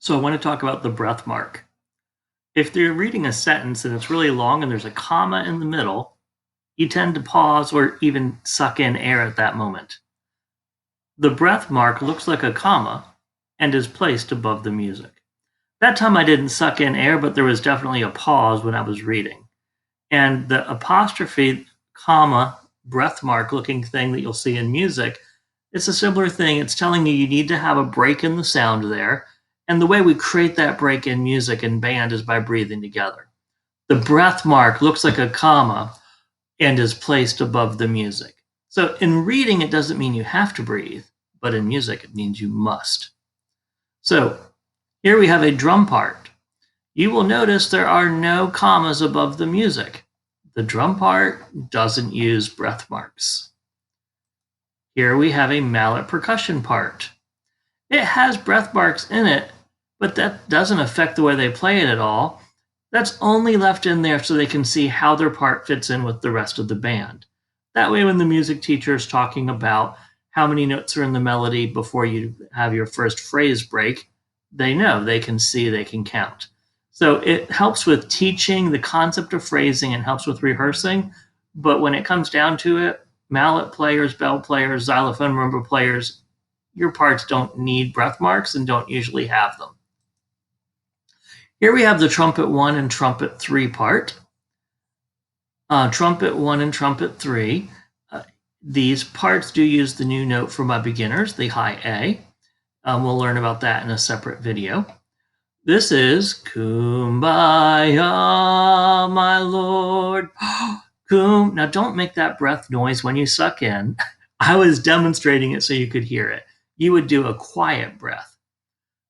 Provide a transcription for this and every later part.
So I want to talk about the breath mark. If you're reading a sentence and it's really long and there's a comma in the middle, you tend to pause or even suck in air at that moment. The breath mark looks like a comma and is placed above the music. That time I didn't suck in air, but there was definitely a pause when I was reading. And the apostrophe, comma, breath mark looking thing that you'll see in music, it's a similar thing. It's telling you need to have a break in the sound there. And the way we create that break in music and band is by breathing together. The breath mark looks like a comma and is placed above the music. So in reading, it doesn't mean you have to breathe, but in music, it means you must. So here we have a drum part. You will notice there are no commas above the music. The drum part doesn't use breath marks. Here we have a mallet percussion part. It has breath marks in it, but that doesn't affect the way they play it at all. That's only left in there so they can see how their part fits in with the rest of the band. That way, when the music teacher is talking about how many notes are in the melody before you have your first phrase break, they know, they can see, they can count. So it helps with teaching the concept of phrasing and helps with rehearsing. But when it comes down to it, mallet players, bell players, xylophone marimba players, your parts don't need breath marks and don't usually have them. Here we have the trumpet 1 and trumpet 3 part. Trumpet 1 and trumpet 3. These parts do use the new note for my beginners, the high A. We'll learn about that in a separate video. This is Kumbaya, my Lord. Now don't make that breath noise when you suck in. I was demonstrating it so you could hear it. You would do a quiet breath.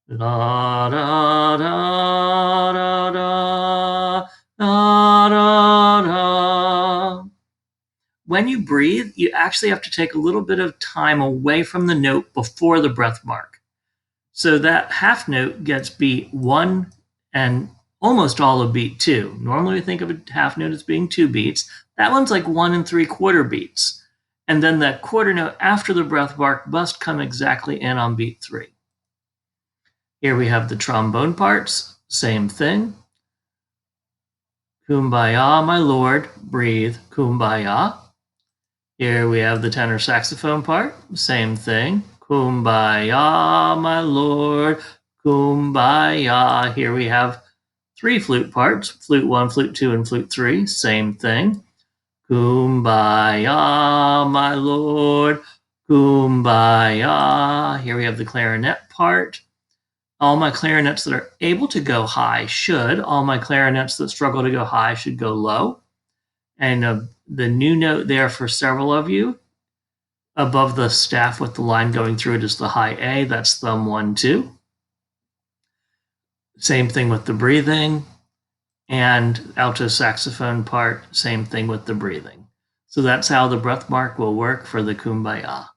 Da, da, da, da, da, da, da, da. When you breathe, you actually have to take a little bit of time away from the note before the breath mark. So that half note gets beat 1 and almost all of beat 2. Normally we think of a half note as being 2 beats. That one's like 1 3/4 beats. And then that quarter note after the breath mark must come exactly in on beat 3. Here we have the trombone parts, same thing. Kumbaya, my Lord, breathe, kumbaya. Here we have the tenor saxophone part, same thing. Kumbaya, my Lord, kumbaya. Here we have 3 flute parts, flute 1, flute 2, and flute 3, same thing. Kumbaya, my Lord, kumbaya. Here we have the clarinet part. All my clarinets that are able to go high should. All my clarinets that struggle to go high should go low. And the new note there for several of you, above the staff with the line going through it, is the high A. That's thumb 1, 2. Same thing with the breathing. And alto saxophone part, same thing with the breathing. So that's how the breath mark will work for the kumbaya.